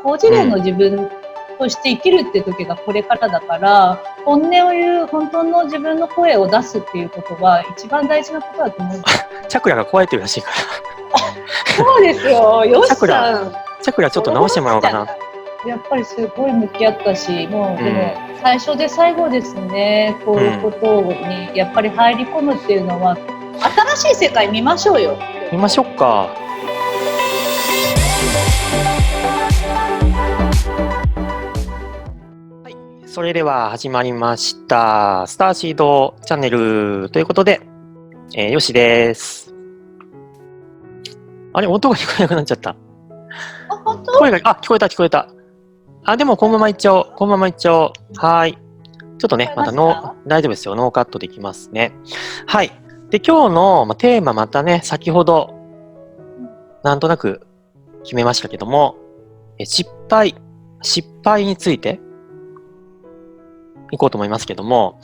高次元の自分として生きるっていう時がこれからだから、本音を言う、本当の自分の声を出すっていうことは一番大事なことだと思うんです。チャクラが怖いっていうらしいから。そうですよ、よしさん。チャクラちょっと直してもらおうかな。やっぱりすごい向き合ったし、もうでも最初で最後ですね、こういうことにやっぱり入り込むっていうのは、新しい世界見ましょうよ。見ましょうか。はい、それでは始まりました。スターシードチャンネルということで、よしです。あれ、音が聞こえなくなっちゃった。あ、本当？声が、聞こえた、聞こえた。でもこのままいっちゃおう。このままいっちゃおう。はい。ちょっとね、また大丈夫ですよ。ノーカットできますね。はい。で、今日のテーマまたね、先ほど、なんとなく決めましたけども、失敗について、いこうと思いますけども、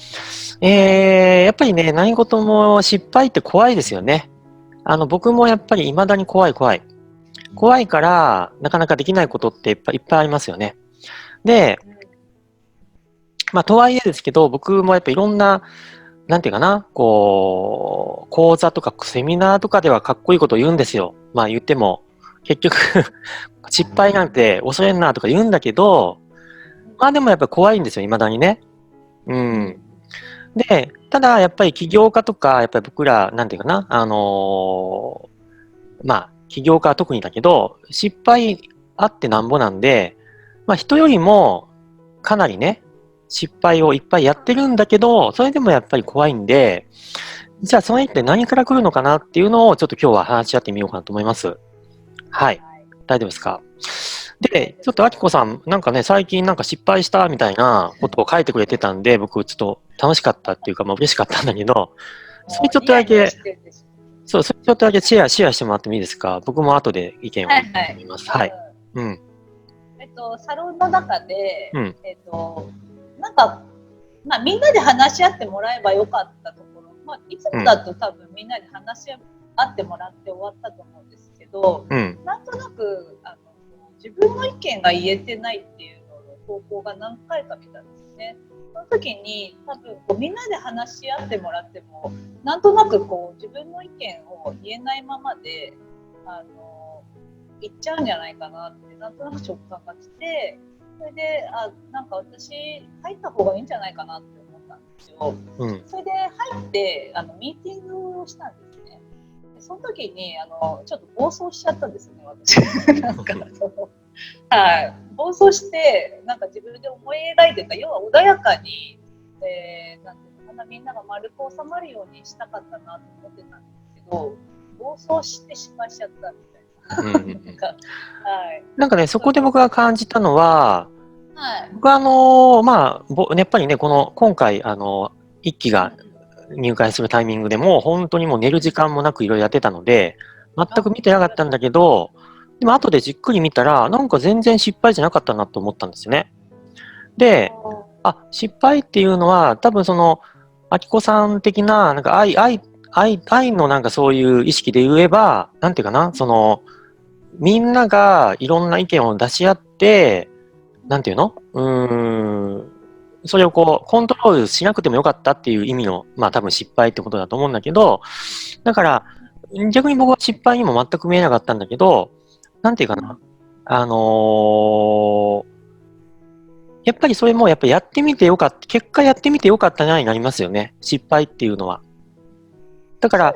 やっぱりね、何事も失敗って怖いですよね。僕もやっぱり未だに怖いから、なかなかできないことっていっぱいありますよね。で、とはいえですけど、僕もやっぱいろんな、なんていうかな、こう、講座とかセミナーとかではかっこいいことを言うんですよ。言っても、結局失敗なんて恐れんなとか言うんだけど、でもやっぱ怖いんですよ、未だにね。で、ただやっぱり起業家とか、やっぱり僕ら、なんていうかな、起業家は特にだけど、失敗あってなんぼなんで、人よりもかなりね、失敗をいっぱいやってるんだけど、それでもやっぱり怖いんで、じゃあそのって何から来るのかなっていうのをちょっと今日は話し合ってみようかなと思います。はい。大丈夫ですか？で、ちょっとあきこさん、なんかね、最近なんか失敗したみたいなことを書いてくれてたんで、僕ちょっと楽しかったっていうか、嬉しかったんだけど、それちょっとだけ、それちょっとだけシェアしてもらってもいいですか？僕も後で意見を言いたいと思います。はい。サロンの中で、なんか、みんなで話し合ってもらえばよかったところ、いつもだと多分みんなで話し合ってもらって終わったと思うんですけど、なんとなく自分の意見が言えてないっていうのの投稿が何回か見たんですね。その時に多分みんなで話し合ってもらってもなんとなく自分の意見を言えないままで言っちゃうんじゃないかなってなんとなく直感が来て、それでなんか私入った方がいいんじゃないかなって思ったんですよ。それで入ってミーティングをしたんですね。でその時にちょっと暴走しちゃったんですよね、私。なんかはい、暴走してなんか自分で思い描いてた、要は穏やかに、なんていうのかな、みんなが丸く収まるようにしたかったなと思ってたんですけど、暴走して失敗しちゃったみたいな。なんかね、そこで僕が感じたのは、僕はやっぱりね、今回一期が入会するタイミングでも本当にもう寝る時間もなくいろいろやってたので、全く見てなかったんだけど、でも後でじっくり見たら、なんか全然失敗じゃなかったなと思ったんですよね。で、失敗っていうのは、多分あきこさん的な、なんか愛のなんかそういう意識で言えば、なんていうかな、みんながいろんな意見を出し合って、なんていうの？それをコントロールしなくてもよかったっていう意味の、多分失敗ってことだと思うんだけど、だから、逆に僕は失敗にも全く見えなかったんだけど、なんていうかな、やっぱりそれもやっぱやってみてよかった、結果やってみてよかったなになりますよね、失敗っていうのは。だから、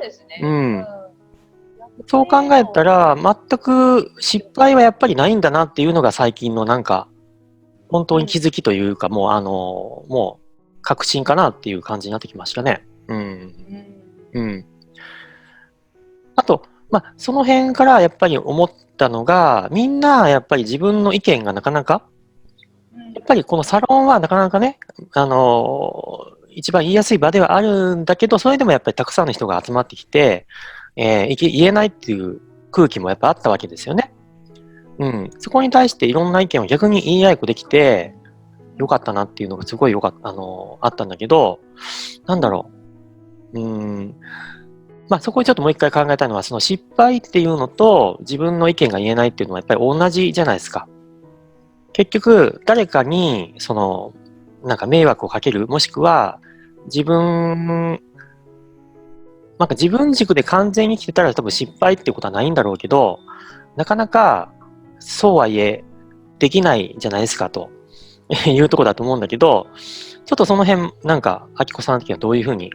そう考えたら、全く失敗はやっぱりないんだなっていうのが最近のなんか、本当に気づきというか、もう確信かなっていう感じになってきましたね。あと、その辺からやっぱり思ったのが、みんなやっぱり自分の意見がなかなか、やっぱりこのサロンはなかなかね、一番言いやすい場ではあるんだけど、それでもやっぱりたくさんの人が集まってきて、言えないっていう空気もやっぱあったわけですよね。そこに対していろんな意見を逆に言い合いっこできて、よかったなっていうのがすごいあったんだけど、なんだろう。そこにちょっともう一回考えたいのは、その失敗っていうのと自分の意見が言えないっていうのはやっぱり同じじゃないですか。結局、誰かに、なんか迷惑をかける、もしくは、自分、なんか自分軸で完全に生きてたら多分失敗っていうことはないんだろうけど、なかなか、そうはいえ、できないじゃないですかというところだと思うんだけど、ちょっとその辺、なんか、あきこさん的にはどういうふうに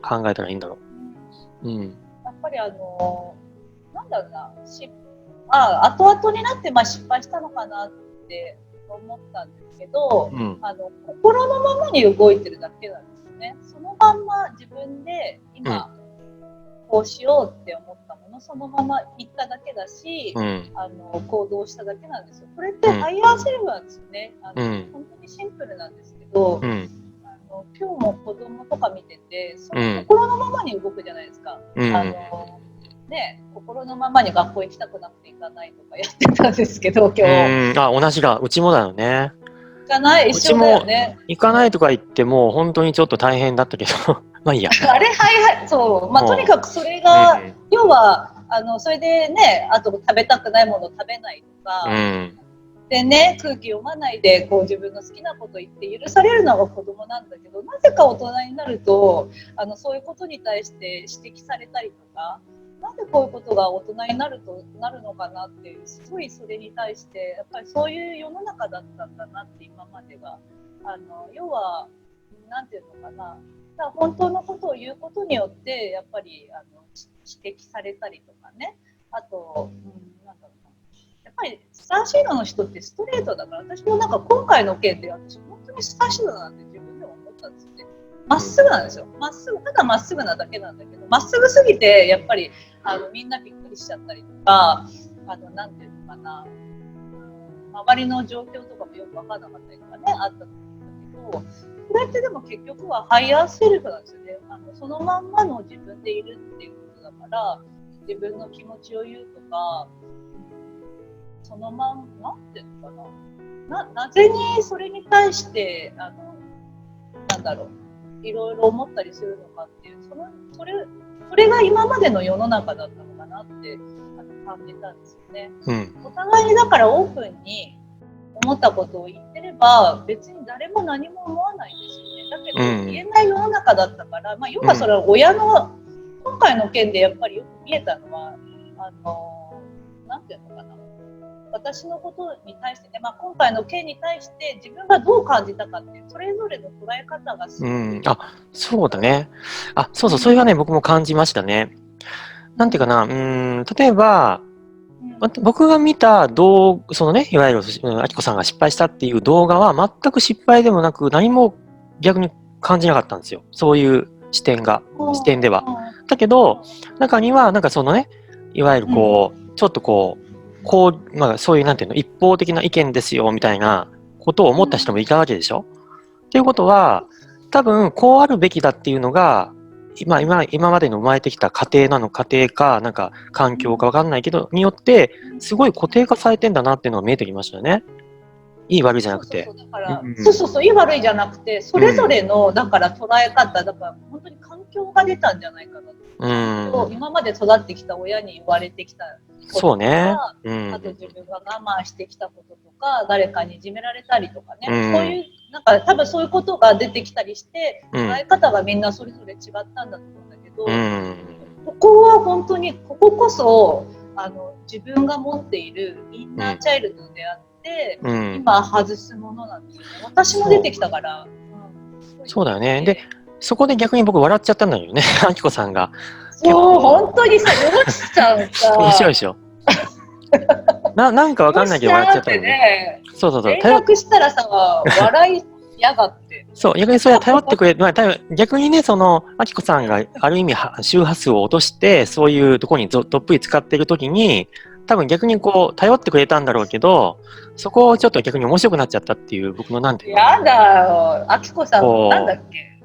考えたらいいんだろう。うん。やっぱりなんだろうな、後々になって失敗したのかなって思ったんですけど、心のままに動いてるだけなんですね。そのまんま自分で今、こうしようって思ったものそのまま行っただけだし、行動しただけなんですよ。これってハイヤーセルフなんですよね。本当にシンプルなんですけど、今日も子供とか見てて、その心のままに動くじゃないですか。心のままに学校行きたくなくて行かないとかやってたんですけど、今日。同じだ。うちもだよね。じゃない、一緒だよね。行かないとか言っても本当にちょっと大変だったけどまあいいや。そう、とにかくそれが、要はそれでね、あと食べたくないもの食べないとか、でね、空気読まないでこう自分の好きなこと言って許されるのが子供なんだけど、なぜか大人になるとそういうことに対して指摘されたりとか、なんでこういうことが大人になるのかなっていう、すごいそれに対してやっぱりそういう世の中だったんだなって今までが要はなんていうのかな、本当のことを言うことによってやっぱり指摘されたりとかね、あと、なんだろうな、やっぱりスターシードの人ってストレートだから、私もなんか今回の件で私本当にスターシードなんて自分でも思ったんですよね。まっすぐなんですよ。まっすぐ、ただまっすぐなだけなんだけど、まっすぐすぎてやっぱりみんなびっくりしちゃったりとか、なんていうのかな、周りの状況とかもよく分からなかったりとかね、あったと思うんだけど、これってでも結局はハイヤーセルフなんですよね。そのまんまの自分でいるっていうことだから、自分の気持ちを言うとか、そのまんまなんていうのかな、なぜにそれに対してなんだろう、いろいろ思ったりするのかっていう、それが今までの世の中だったのかなって感じたんですよね。お互いにだからオープンに思ったことを言ってれば別に誰も何も思わないんですよね。だけど言えない世の中だったから、要はそれは親の今回の件でやっぱりよく見えたのはなんていうのかな、私のことに対してね、今回の件に対して自分がどう感じたかっていうそれぞれの捉え方がすごい、そうだね。そう、それはね、僕も感じましたね。なんていうかな、例えば、僕が見たそのね、いわゆるあきこさんが失敗したっていう動画は全く失敗でもなく、何も逆に感じなかったんですよ。そういう視点では。だけど、中には、なんかそのね、いわゆるちょっとそういうなんていうの、一方的な意見ですよ、みたいなことを思った人もいたわけでしょ。っていうことは、多分、こうあるべきだっていうのが、今までの生まれてきた家庭か、なんか環境かわかんないけど、によって、すごい固定化されてんだなっていうのが見えてきましたよね。いい悪いじゃなくて。いい悪いじゃなくて、それぞれの、だから捉え方、だから本当に環境が出たんじゃないかなと。今まで育ってきた親に言われてきたこととか、あと自分が我慢してきたこととか、誰かにいじめられたりとかね、そういう、なんか多分そういうことが出てきたりして、捉え方がみんなそれぞれ違ったんだと思うんだけど、ここは本当に、こここそ自分が持っているインナーチャイルドであって、今外すものなんですよね。私も出てきたから。そうだよね。で、そこで逆に僕笑っちゃったんだよね、あきこさんが。そう、本当にさ、よろしさんさ。面白いでしょ。なんかわかんないけど笑っちゃったのね。そう。連絡したらさ、笑いやがって。そう、逆にそれは頼ってくれ、逆にね、あきこさんがある意味周波数を落として、そういうところにどっぷり使ってるときに、多分逆に頼ってくれたんだろうけど、そこをちょっと逆に面白くなっちゃったっていう僕のなんていうの。やだよ、あきこさん、なんだっけ、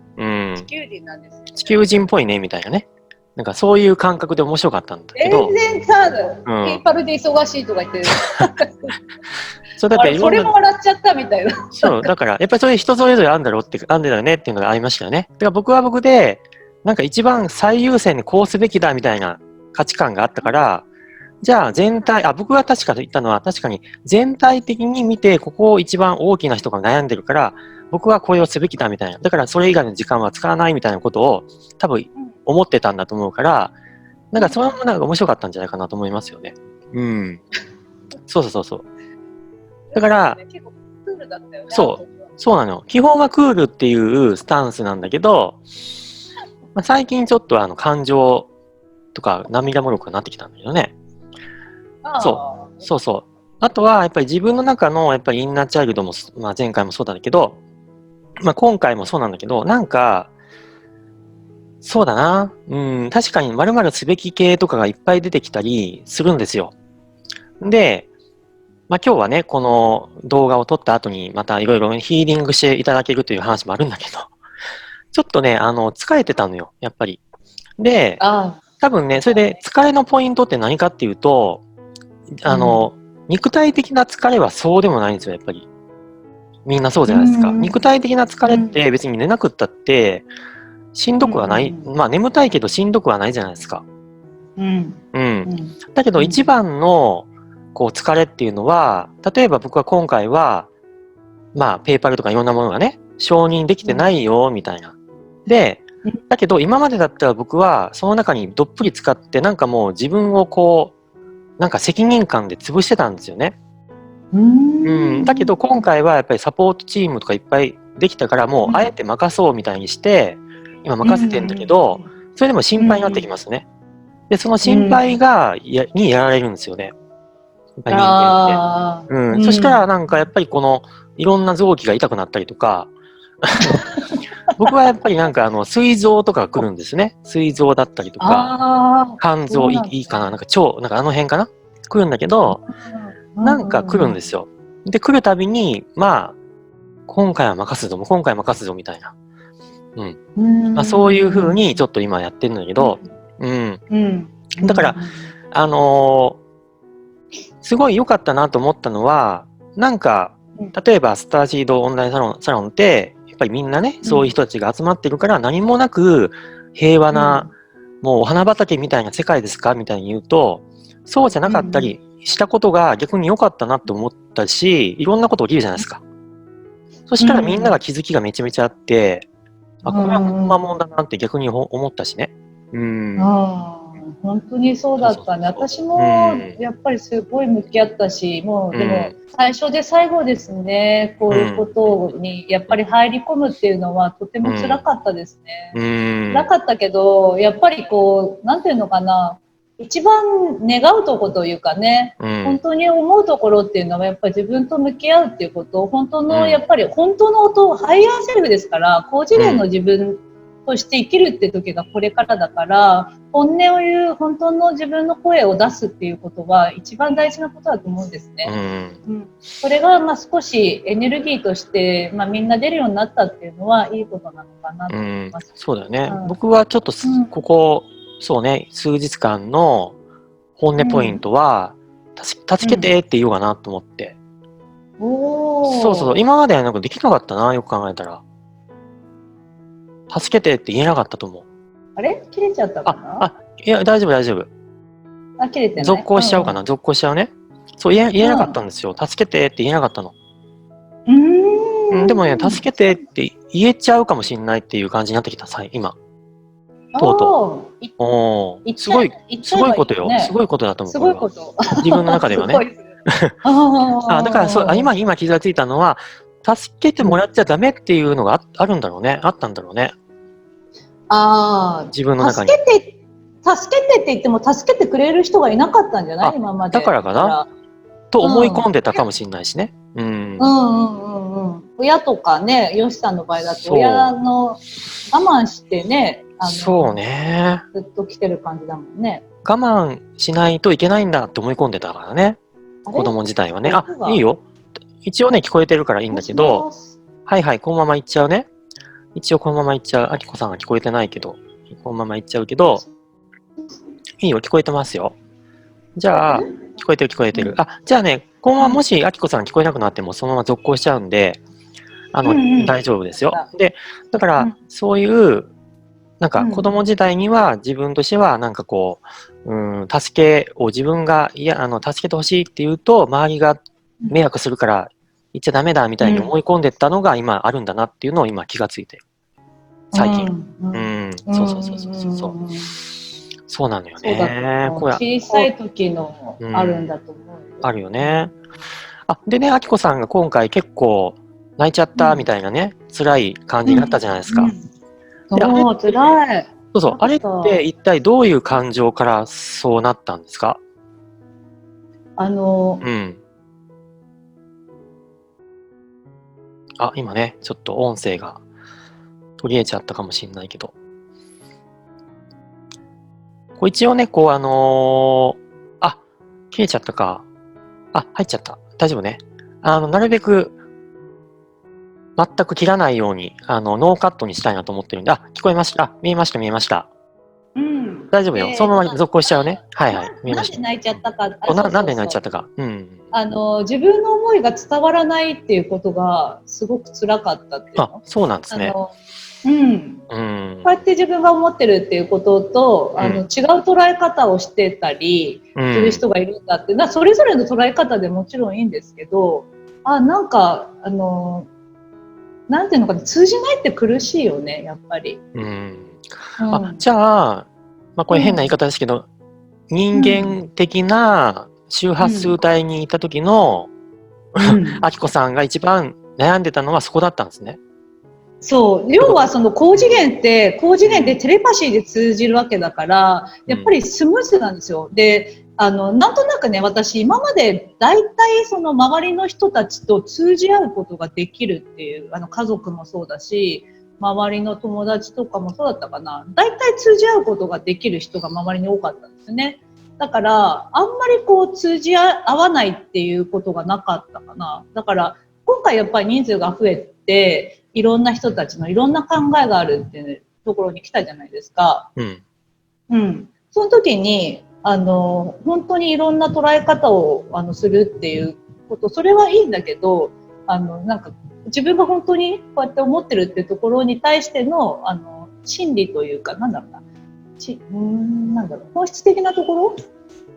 地球人なんですよ、ね。地球人っぽいね、みたいなね。なんかそういう感覚で面白かったんだけど。全然さ、ペーパルで忙しいとか言ってる。そうだってそれも笑っちゃったみたいな。そう、だからやっぱりそれ人それぞれあるんだろうって、あんだよねっていうのがありましたよね。だから僕は僕で、なんか一番最優先にこうすべきだみたいな価値観があったから、じゃあ全体、僕が確か言ったのは、確かに全体的に見て、ここを一番大きな人が悩んでるから、僕はこれをすべきだみたいな。だからそれ以外の時間は使わないみたいなことを多分思ってたんだと思うから、なんかそれもなんか面白かったんじゃないかなと思いますよね。うん。そうそうそうそう。だから、結構クールだったよね。そうなの。基本はクールっていうスタンスなんだけど、最近ちょっと感情とか涙もろくなってきたんだけどね。そう。あとは、やっぱり自分の中の、やっぱりインナーチャイルドも、前回もそうだけど、今回もそうなんだけど、なんか、そうだな。確かに〇〇すべき系とかがいっぱい出てきたりするんですよ。で、今日はね、この動画を撮った後にまたいろいろヒーリングしていただけるという話もあるんだけど、ちょっとね、疲れてたのよ、やっぱり。で、多分ね、それで疲れのポイントって何かっていうと、肉体的な疲れはそうでもないんですよ、やっぱり。みんなそうじゃないですか。肉体的な疲れって別に寝なくったって、しんどくはない。眠たいけどしんどくはないじゃないですか。だけど一番の、疲れっていうのは、例えば僕は今回は、ペーパルとかいろんなものがね、承認できてないよ、みたいな。で、だけど今までだったら僕はその中にどっぷり使ってなんかもう自分をなんか責任感で潰してたんですよね。だけど今回はやっぱりサポートチームとかいっぱいできたからもうあえて任そうみたいにして今任せてんだけど、それでも心配になってきますね。で、その心配にやられるんですよね。やっぱり人間って。そしたらなんかやっぱりいろんな臓器が痛くなったりとか、僕はやっぱりなんか膵臓とか来るんですね。膵臓だったりとか、肝臓いいかな、なんか腸、なんかあの辺かな来るんだけど、なんか来るんですよ。で、来るたびに、今回は任すぞ、今回任すぞみたいな。そういう風にちょっと今やってるんだけど、だから、すごい良かったなと思ったのは、なんか、例えばスターシードオンラインサロンって、やっぱりみんなね、そういう人たちが集まってるから何もなく平和な、もうお花畑みたいな世界ですかみたいに言うと、そうじゃなかったりしたことが逆に良かったなって思ったし、いろんなこと起きるじゃないですか。そしたらみんなが気づきがめちゃめちゃあって、これはほんまもんだなって逆に思ったしね。本当にそうだったね。私もやっぱりすごい向き合ったし、もうでも最初で最後ですね。こういうことにやっぱり入り込むっていうのはとても辛かったですね。辛かったけど、やっぱりなんていうのかな。一番願うところというかね、本当に思うところっていうのはやっぱり自分と向き合うっていうこと、本当のやっぱり本当の音、ハイヤーセルフですから、高次元の自分として生きるって時がこれからだから、本音を言う、本当の自分の声を出すっていうことは一番大事なことだと思うんですね。それが少しエネルギーとして、みんな出るようになったっていうのはいいことなのかなと思います。そうだよね。僕はちょっとここ、そうね、数日間の本音ポイントは、助けてって言おうかなと思って。そう、今まではなんかできなかったな、よく考えたら。助けてって言えなかったと思う。あれ切れちゃったかな？いや、大丈夫。切れてない。続行しちゃうかな、続行しちゃうね。そう、言えなかったんですよ。助けてって言えなかったの。でもね、助けてって言えちゃうかもしれないっていう感じになってきた、今。とうとう。すごいことよ。すごいことだと思う。すごいこと。自分の中ではね。だから今気がついたのは、助けてもらっちゃダメっていうのがあるんだろうね。あったんだろうね。自分の中に。助けてって言っても助けてくれる人がいなかったんじゃない？今まで。だからかなと思い込んでたかもしれないしね。親とかね、ヨシさんの場合だと親の我慢してね、そうね。ずっと来てる感じだもんね。我慢しないといけないんだって思い込んでたからね。子供自体はね。いいよ。一応ね、聞こえてるからいいんだけど、はい、このまま行っちゃうね。一応このまま行っちゃう。あきこさんが聞こえてないけど、このまま行っちゃうけど、いいよ、聞こえてますよ。じゃあ、聞こえてる。じゃあね、このままもしあきこさん聞こえなくなってもそのまま続行しちゃうんで、大丈夫ですよ。で、だから、そういう、なんか子供時代には自分としてはなんかこう、助けを自分が、助けてほしいって言うと、周りが迷惑するから言っちゃダメだみたいに思い込んでったのが今あるんだなっていうのを今気がついて。最近。そうそうそうそうそう。そうなのよね。小さい時のあるんだと思う。あるよね。でね、あきこさんが今回結構泣いちゃったみたいなね、辛い感じになったじゃないですか。そう、辛い。そうそう、あれって一体どういう感情からそうなったんですか？今ね、ちょっと音声が途切れちゃったかもしれないけど。一応ね、切れちゃったか。入っちゃった。大丈夫ね。なるべく、全く切らないように、ノーカットにしたいなと思ってるんで、聞こえました。見えました。大丈夫よ。そのまま続行しちゃうね。はいはい。見えました。なんで泣いちゃったか。なんで泣いちゃったか。自分の思いが伝わらないっていうことがすごく辛かったっていうの。そうなんですね。こうやって自分が思ってるっていうことと、違う捉え方をしてたりする人がいるんだって、それぞれの捉え方でもちろんいいんですけど、なんかなんていうのかな、通じないって苦しいよね、やっぱり。じゃあ、これ変な言い方ですけど、人間的な周波数帯にいた時の、あきこさんが一番悩んでたのはそこだったんですね。そう、要はその高次元ってテレパシーで通じるわけだから、やっぱりスムーズなんですよ。で、なんとなくね、私今まで大体その周りの人たちと通じ合うことができるっていう、家族もそうだし、周りの友達とかもそうだったかな。大体通じ合うことができる人が周りに多かったんですね。だから、あんまり通じ合わないっていうことがなかったかな。だから、今回やっぱり人数が増えて、いろんな人たちのいろんな考えがあるっていうところに来たじゃないですか。その時に、本当にいろんな捉え方をするっていうこと、それはいいんだけど、なんか自分が本当にこうやって思ってるっていうところに対しての、心理というか、なんだろうな、本質的なところ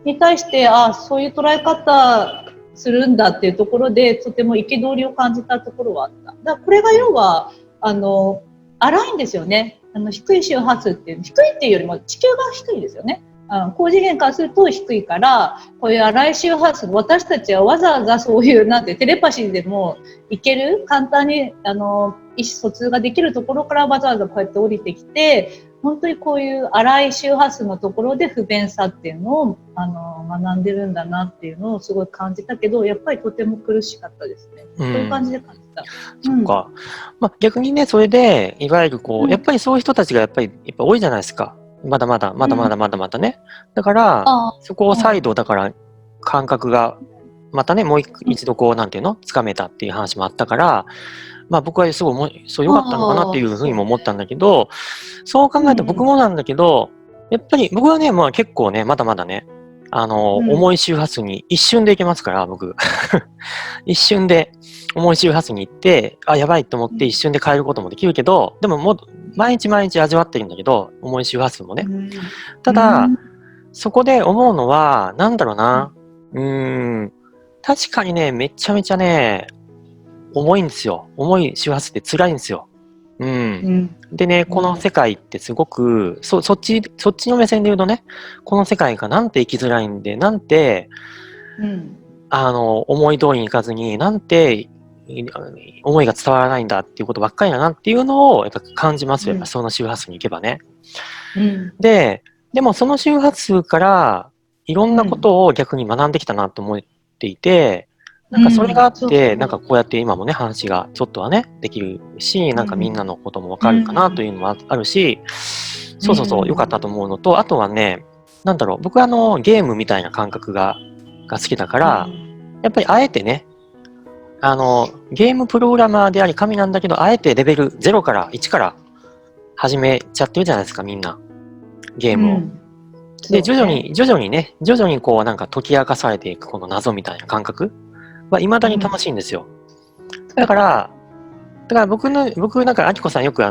に対して、そういう捉え方するんだっていうところで、とても憤りを感じたところはあった。だからこれが要は、荒いんですよね。低い周波数っていう、低いっていうよりも地球が低いですよね。高次元からすると低いから、こういう荒い周波数、私たちはわざわざそういうテレパシーでもいける、簡単に意思疎通ができるところからわざわざこうやって降りてきて、本当にこういう荒い周波数のところで不便さっていうのを学んでるんだなっていうのをすごい感じたけど、やっぱりとても苦しかったですね。そういう感じで感じた。そっか。逆にね、それでいわゆるやっぱりそういう人たちがやっぱ多いじゃないですか。まだまだね。だから、そこを再度だから感覚がまたね、もう一度なんていうのつかめたっていう話もあったから、僕はすごいそう良かったのかなっていうふうにも思ったんだけど、そう考えたら僕もなんだけど、やっぱり僕はね、結構ね、まだまだね、重い周波数に一瞬で行けますから、僕。一瞬で重い周波数に行って、やばいと思って一瞬で変えることもできるけど、でももう毎日味わってるんだけど、重い周波数もね。ただ、そこで思うのは、なんだろうな、確かにね、めちゃめちゃね、重いんですよ。重い周波数って辛いんですよ。でね、この世界ってすごく、そっちの目線で言うとね、この世界がなんて生きづらいんで、なんて、思い通りにいかずに、なんて、思いが伝わらないんだっていうことばっかりだなっていうのをやっぱ感じますよ。やっぱその周波数に行けばね。でもその周波数からいろんなことを逆に学んできたなと思っていて、なんかそれがあって、なんかこうやって今もね、話がちょっとはね、できるし、なんかみんなのこともわかるかなというのもあるし、そう、よかったと思うのと、あとはね、なんだろう、僕はゲームみたいな感覚が好きだから、やっぱりあえてね、ゲームプログラマーであり神なんだけど、あえてレベル0から1から始めちゃってるじゃないですか、みんな。ゲームを。で、徐々にね、なんか解き明かされていくこの謎みたいな感覚は未だに楽しいんですよ。だから僕なんか、あきこさんよく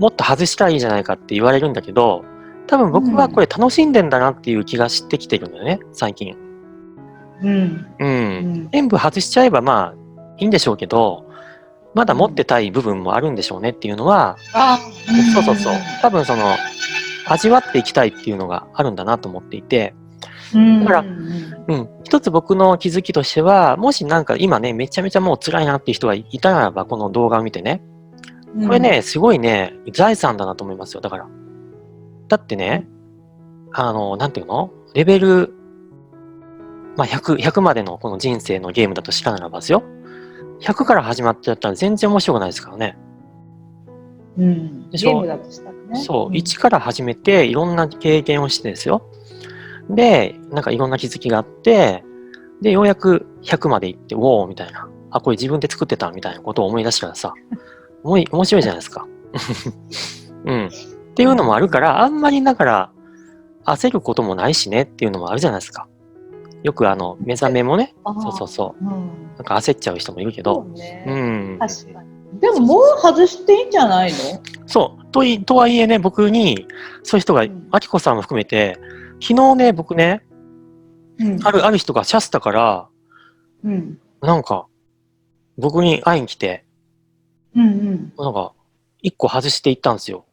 もっと外したらいいじゃないかって言われるんだけど、多分僕はこれ楽しんでんだなっていう気がしてきてるんだよね、最近。全部外しちゃえばまあいいんでしょうけど、まだ持ってたい部分もあるんでしょうねっていうのは、そうそうそう。多分その、味わっていきたいっていうのがあるんだなと思っていて、だから、一つ僕の気づきとしては、もしなんか今ね、めちゃめちゃもう辛いなっていう人がいたならば、この動画を見てね、これね、すごいね、財産だなと思いますよ、だから。だってね、なんていうのレベル、まあ100までのこの人生のゲームだとしたならばですよ。100から始まっちゃったら全然面白くないですからね。でしょ？ゲームだとしたらね。そう、1から始めていろんな経験をしてですよ。で、なんかいろんな気づきがあって、で、ようやく100まで行って、ウォーみたいな。あ、これ自分で作ってたみたいなことを思い出したらさ、面白いじゃないですか。っていうのもあるから、あんまりだから、焦ることもないしねっていうのもあるじゃないですか。よく目覚めもね、そう。なんか焦っちゃう人もいるけど。確かに。でももう外していいんじゃないの？そう。とはいえね、僕に、そういう人が、あきこさんも含めて、昨日ね、僕ね、ある人がシャスタから、なんか、僕に会いに来て、なんか、一個外していったんですよ。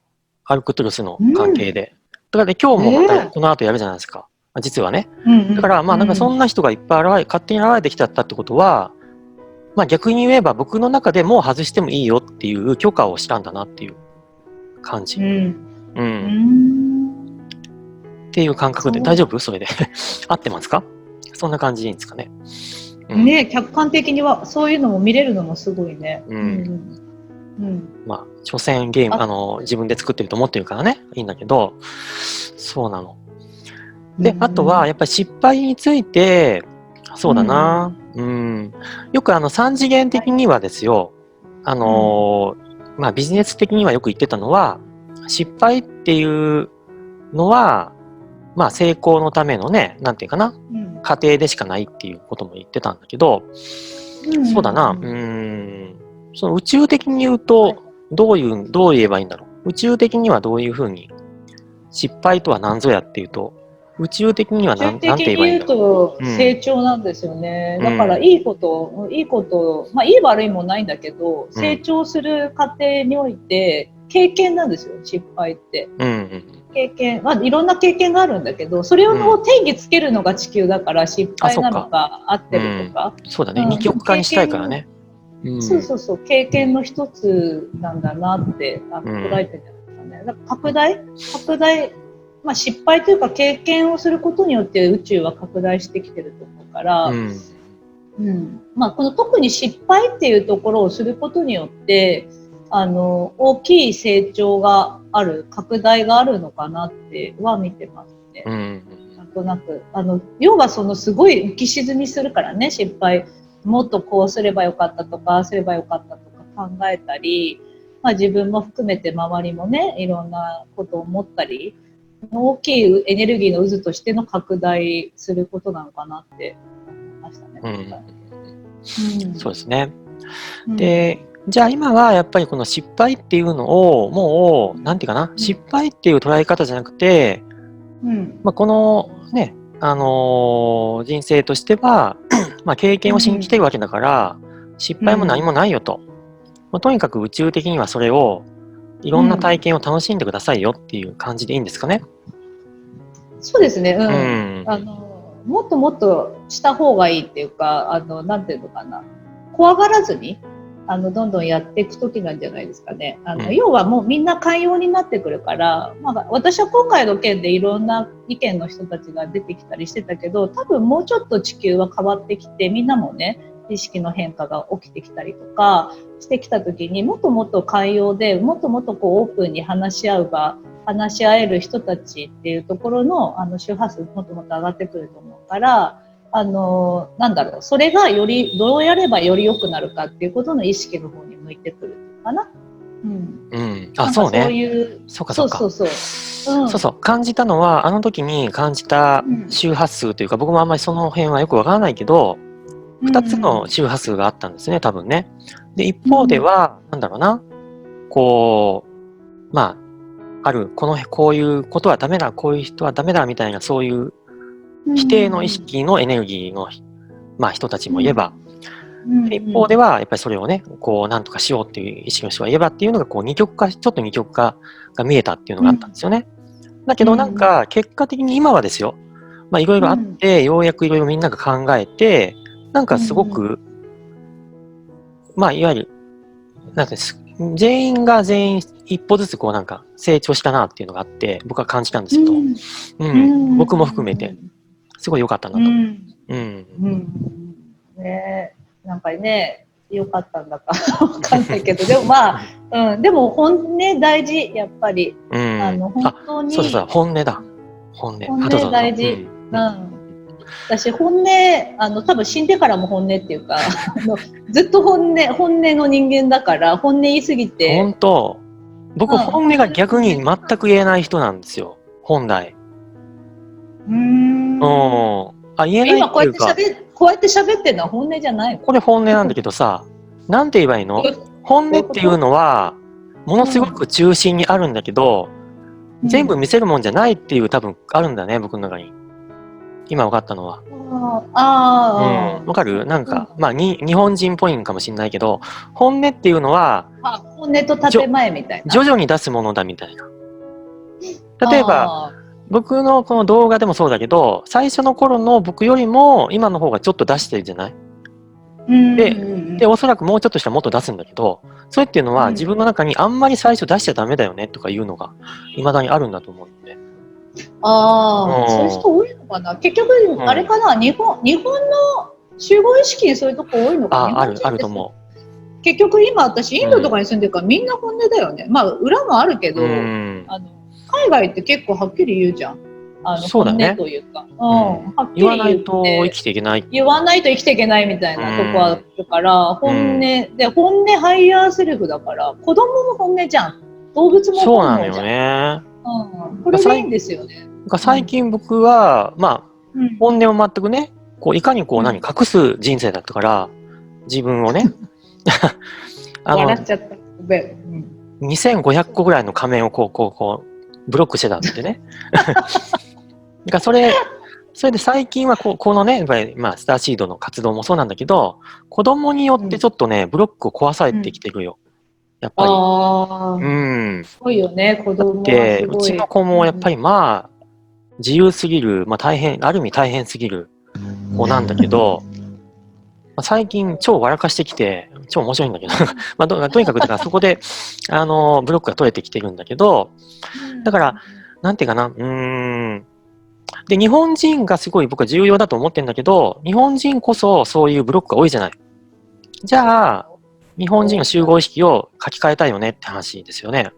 アルクトゥルスの関係で。だからね、今日もまたこの後やるじゃないですか。実はね。だから、まあなんかそんな人がいっぱい勝手に現れてきちゃったってことは、まあ逆に言えば僕の中でもう外してもいいよっていう許可をしたんだなっていう感じ。っていう感覚で大丈夫？それで。合ってますか？そんな感じでいいんですかね。ね、客観的にはそういうのも見れるのもすごいね。まあ、所詮ゲーム、自分で作ってると思ってるからね、いいんだけど、そうなの。で、あとは、やっぱり失敗について、そうだな、よく3次元的にはですよ、まあ、ビジネス的にはよく言ってたのは、失敗っていうのは、まあ、成功のためのね、なんていうかな、過程でしかないっていうことも言ってたんだけど、そうだな、その宇宙的に言うと、どう言えばいいんだろう。宇宙的にはどういうふうに、失敗とは何ぞやっていうと、宇宙的には何て言えばいいんだろう。宇宙的に言うと成長なんですよね。だからいいこと、まあいい悪いもないんだけど、成長する過程において経験なんですよ、失敗って。経験、まあいろんな経験があるんだけど、それを定義つけるのが地球だから、失敗なのか合ってるとか。そうだね、二極化にしたいからね。そう、経験の一つなんだなって捉えてるんじゃないですかね。だから拡大、まあ、失敗というか経験をすることによって宇宙は拡大してきてると思うから、まあ、この特に失敗っていうところをすることによって大きい成長がある、拡大があるのかなっては見てますね。なんとなく要はすごい浮き沈みするからね、失敗。もっとこうすればよかったとか、すればよかったとか考えたり、まあ、自分も含めて周りもね、いろんなことを思ったり、大きいエネルギーの渦としての拡大することなのかなって思いましたね。そうですね。で、じゃあ今はやっぱりこの失敗っていうのをもう、なんていうかな、失敗っていう捉え方じゃなくて、まあ、このね、人生としては、まあ、経験をしに来てるわけだから、失敗も何もないよと。まあ、とにかく宇宙的にはそれを、いろんな体験を楽しんでくださいよっていう感じでいいんですかね。そうですね。もっともっとした方がいいっていうか、なんていうのかな。怖がらずに、どんどんやっていく時なんじゃないですかね。要はもうみんな寛容になってくるから、まあ、私は今回の件でいろんな意見の人たちが出てきたりしてたけど、多分もうちょっと地球は変わってきて、みんなもね、意識の変化が起きてきたりとかしてきた時に、もっともっと寛容で、もっともっとこうオープンに話し合う場、話し合える人たちっていうところの周波数もっともっと上がってくると思うから、なんだろう、それがよりどうやればより良くなるかっていうことの意識の方に向いてくるかな。そうね。そういう、そう感じたのは、あの時に感じた周波数というか、僕もあんまりその辺はよくわからないけど、2つの周波数があったんですね、多分ね。で、一方では、なんだろうな、こまあ、こういうことはダメだ、こういう人はダメだみたいな、そういう否定の意識のエネルギーの、まあ、人たちもいれば、一方では、やっぱりそれをね、こう、なんとかしようっていう意識の人がいればっていうのが、こう、ちょっと二極化が見えたっていうのがあったんですよね。だけどなんか、結果的に今はですよ、まあ、いろいろあって、ようやくいろいろみんなが考えて、なんかすごく、まあ、いわゆる、なんていうんです、全員が全員一歩ずつこうなんか成長したなっていうのがあって、僕は感じたんですけど、僕も含めて、すごい良かったなと。ね、なんかね、良かったんだかわかんないけど、でもまあ、でも本音大事、やっぱり。本当に。そう、本音だ。本音。本音大事。私、本音、多分死んでからも本音っていうか、ずっと本音の人間だから、本音言いすぎて。本当、僕、本音が逆に全く言えない人なんですよ、本来。言えないっていうか。こうやって喋ってるのは本音じゃないの？これ本音なんだけどさ、なんて言えばいいの？本音っていうのは、ものすごく中心にあるんだけど、全部見せるもんじゃないっていう多分あるんだね、僕の中に。今分かったのは。わかる？なんか、まあ、日本人っぽいんかもしれないけど、本音っていうのは、本音と建前みたいな。徐々に出すものだみたいな。例えば、僕のこの動画でもそうだけど、最初の頃の僕よりも今の方がちょっと出してるじゃない？で、おそらくもうちょっとしたらもっと出すんだけど、それっていうのは自分の中にあんまり最初出しちゃダメだよねとかいうのが未だにあるんだと思うので。そういう人多いのかな。結局、あれかな、日本の集合意識にそういうとこ多いのかな。あると思う。結局今私インドとかに住んでるからみんな本音だよね。まあ裏もあるけど、海外って結構はっきり言うじゃん。そうだね。本音というか、はっきり言わないと生きていけない。言わないと生きていけないみたいなとこあるから、本音で、本音ハイヤーセルフだから、子供も本音じゃん。動物も本音じゃん。そうなのよね。これでいいんですよね。最近僕は、まあ、本音を全くね、こういかにこう隠す人生だったから、自分をね。笑っちゃった。2500個ぐらいの仮面をこう、ブロックしてたってね。それで最近はこのね、やっぱりまあ、スターシードの活動もそうなんだけど、子供によってちょっとね、ブロックを壊されてきてるよ。やっぱり。すごいよね、子供はすごい。で、うちの子もやっぱりまあ、自由すぎる、まあある意味大変すぎる子なんだけど、最近超笑かしてきて、超面白いんだけど、まあとにかくだからそこで、ブロックが取れてきてるんだけど、だから、なんていうかな、で、日本人がすごい僕は重要だと思ってるんだけど、日本人こそそういうブロックが多いじゃない。じゃあ、日本人の集合意識を書き換えたいよねって話ですよね。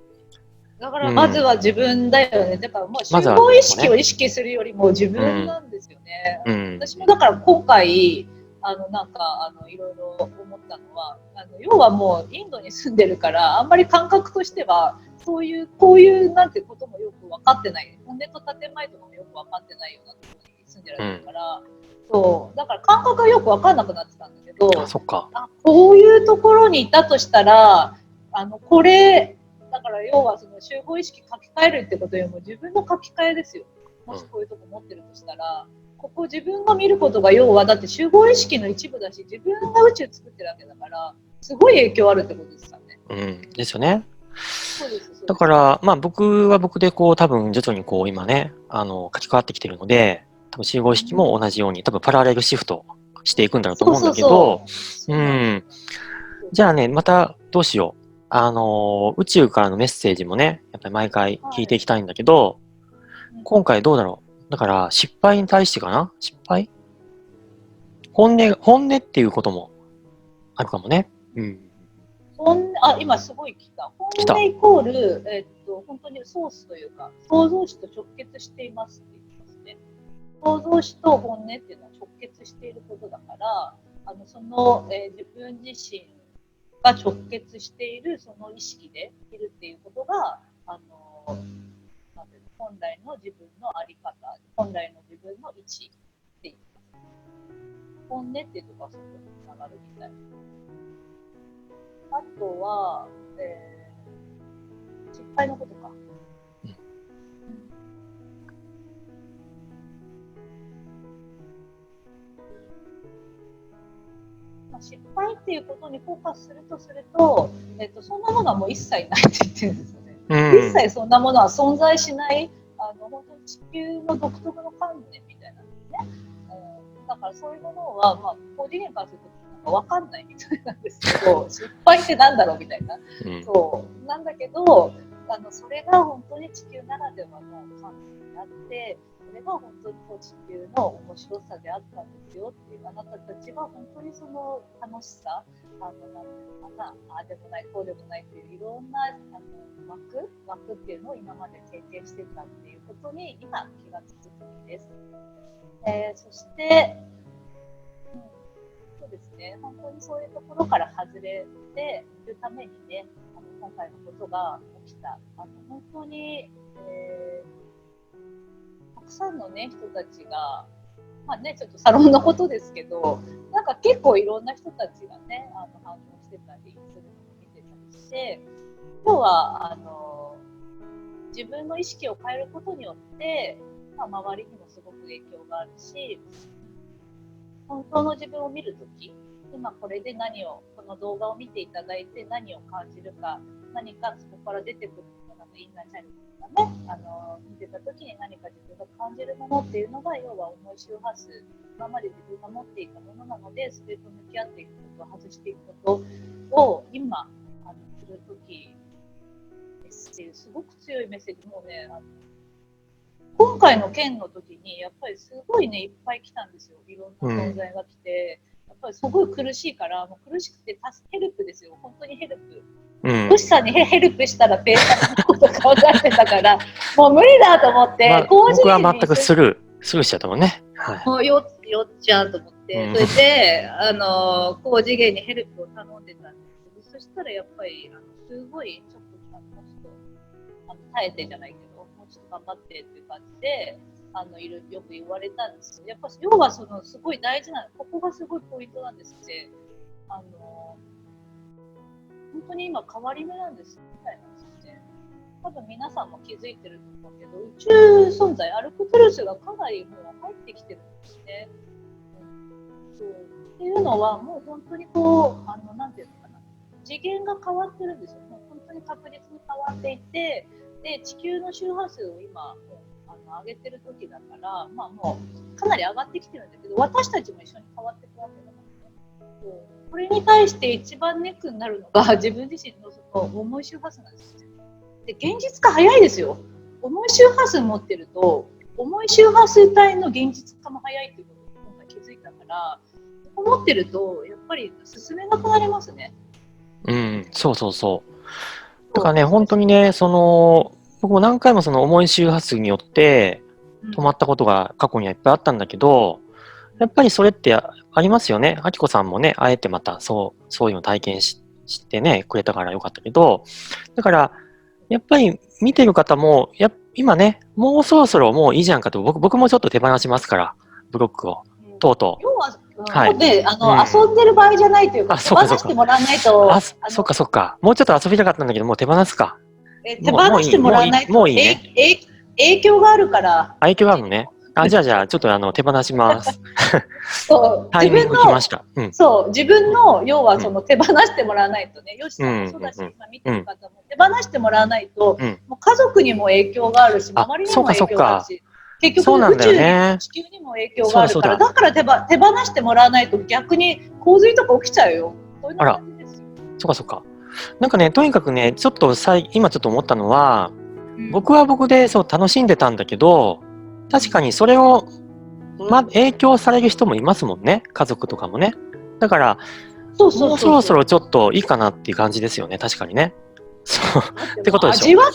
だからまずは自分だよね。だからもう集合意識を意識するよりも自分なんですよね。私もだから今回、なんかいろいろ思ったのは、要はもうインドに住んでるから、あんまり感覚としては、こういうなんてこともよく分かってない。本音と建前とかもよく分かってないようなところに住んでられるから、そう。だから感覚がよく分かんなくなってたんだけど、こういうところにいたとしたら、これ、だから要はその集合意識書き換えるってことよりも自分の書き換えですよ。もしこういうとこ持ってるとしたら、ここ自分が見ることが要はだって集合意識の一部だし、自分が宇宙作ってるわけだから、すごい影響あるってことですからね。ですよね。だから、まあ僕は僕でこう多分徐々にこう今ね、書き換わってきてるので、多分集合意識も同じように多分パラレルシフトしていくんだろうと思うんだけど、じゃあね、またどうしよう。宇宙からのメッセージもね、やっぱり毎回聞いていきたいんだけど、今回どうだろう。だから失敗に対してかな？失敗？本音っていうこともあるかもね。今すごい来た。本音イコール、本当にソースというか、創造主と直結していますって言ってますね。創造主と本音っていうのは直結していることだから、その、自分自身が直結しているその意識でいるっていうことが、本来の自分の在り方、本来の自分の位置って言います。本音っていうところはそこにつながるみたい。あとは、失敗のことか。失敗っていうことにフォーカスするとそんなものはもう一切ないって言ってるんですよね。一切そんなものは存在しない、本当に地球の独特の観念みたいなんですね。だからそういうものは、まあ、高次元からするとなんか分かんないみたいなんですけど、失敗ってなんだろうみたいな、そうなんだけど、それが本当に地球ならではの観念にあって、それが本当に地球の面白さであったんですよっていう、あなたたちは本当にその楽しさ、なんていうのかな、ああでもないこうでもないっていういろんな枠っていうのを今まで経験してたっていうことに今気がつく時です。そして、そうですね、本当にそういうところから外れているためにね、今回のことが起きた、本当に、たくさんのね、人たちが、まあね、ちょっとサロンのことですけど、なんか結構いろんな人たちがね、反応してたりするのを見てたりして、要は自分の意識を変えることによって、まあ、周りにもすごく影響があるし、本当の自分を見るとき、今これでこの動画を見ていただいて何を感じるか、何かそこから出てくるものがインナーチャイルドとかね、見てたときに何か自分が感じるものっていうのが、要は思い周波数、今まで自分が持っていたものなので、それと向き合っていくこと、外していくことを今するときですっていう、すごく強いメッセージもね、今回の件の時にやっぱりすごいね、いっぱい来たんですよ。いろんな存在が来て、やっぱりすごい苦しいから、もう苦しくてヘルプですよ。本当にヘルプ。トシさんにヘルプしたらペーパーのこと考えてたから、もう無理だと思って、僕は全くスルーしちゃったもんね。はい、もうよっちゃうと思って、それで高次元にヘルプを頼んでたんですけど、そしたらやっぱりすごいちょっと耐えてじゃないけど、もうちょっと頑張ってっていう感じでよく言われたんですよ。やっぱ要はすごい大事な、ここがすごいポイントなんですって。本当に今変わり目なんですみたいなんですよね。多分皆さんも気づいてると思うけど、宇宙存在アルクトゥルスがかなりもう入ってきてるんですね。そうっていうのはもう本当になんていうのかな、次元が変わってるんですよ。もう本当に確実に変わっていて、で地球の周波数を今上げてる時だから、まあもうかなり上がってきてるんだけど、私たちも一緒に変わっていくわけだからね。これに対して一番ネックになるのが自分自身の重い周波数なんですよ。で、現実化早いですよ。重い周波数持ってると、重い周波数帯の現実化も早いっていうことに今回気づいたから、ここ持ってるとやっぱり進めなくなりますね。そうそうそう。だからね、本当にね、僕も何回も重い周波数によって止まったことが過去にはいっぱいあったんだけど、やっぱりそれってありますよね。あきこさんもね、あえてまたそういうの体験してね、くれたからよかったけど、だから、やっぱり見てる方も、今ね、もうそろそろもういいじゃんかと、僕もちょっと手放しますから、ブロックを、とうとう。要は、遊んでる場合じゃないというか、手放してもらわないと。そっか。もうちょっと遊びたかったんだけど、もう手放すか。手放してもらわないと。もういいね。影響があるから。影響があるのね。じゃあ、ちょっと手放します。タイミング来ました。自分の、要は手放してもらわないとね、よしさんもそうだし、今見てる方も手放してもらわないと、もう家族にも影響があるし、周りにも影響があるし、結局宇宙に地球にも影響があるから、だから手放してもらわないと逆に洪水とか起きちゃうよ。そういう感じですよ。そっか。なんかね、とにかくね、ちょっと今ちょっと思ったのは、僕は僕で楽しんでたんだけど、確かにそれを、影響される人もいますもんね。家族とかもね。だから、もうそろそろちょっといいかなっていう感じですよね。確かにね。そう。ってことでしょ。味わ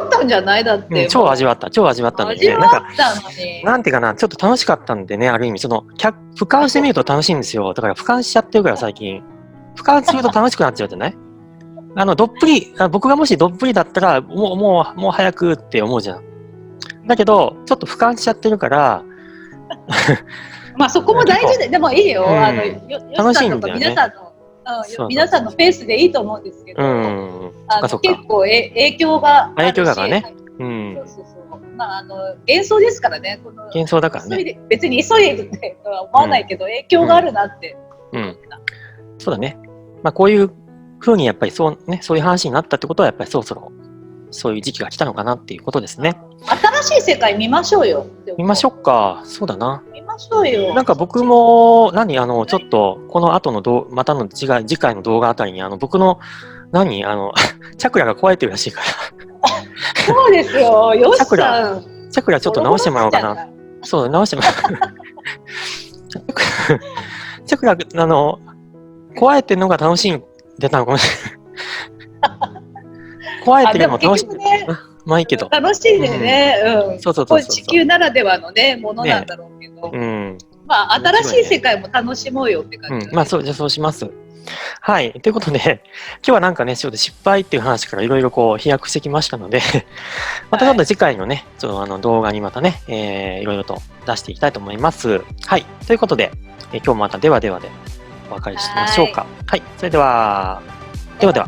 ったんじゃないだって。超味わったんだけどね。なんていうかな、ちょっと楽しかったんでね、ある意味、俯瞰してみると楽しいんですよ。だから俯瞰しちゃってるから最近。俯瞰すると楽しくなっちゃうじゃない？どっぷり、僕がもしどっぷりだったら、もう早くって思うじゃん。だけど、ちょっと俯瞰しちゃってるから、まあそこも大事でもいいよ。楽しいんだよね。皆さんのペースでいいと思うんですけど、結構影響があるし。影響がね。うん。そうそうそう。まあ幻想ですからね。幻想だからね。別に急いでっては思わないけど、影響があるなって思った。そうだね。まあこういう風にやっぱりそういう話になったってことはやっぱりそろそろそういう時期が来たのかなっていうことですね。新しい世界見ましょうよ。見ましょうか。そうだな。見ましょうよ。なんか僕もちょっとこの後のまたの次回の動画あたりに僕のチャクラが壊れてるらしいから。そうですよ。よしさん。チャクラちょっと直してもらおうかな。そう直してもらう。チャクラ壊れてるのが楽しいんでたのかもしれない。壊れてるのも楽しい。まあいいけど。楽しいでね。うん。そう。地球ならではのね、ものなんだろうけど。まあ、新しい世界も楽しもうよって感じ。まあ、そうします。はい。ということで、今日はなんかね、ちょっと失敗っていう話からいろいろ飛躍してきましたので、またちょっと次回のね、ちょっと動画にまたね、いろいろと出していきたいと思います。はい。ということで、今日もまたではでお別れしましょうか。はい。それでは、では。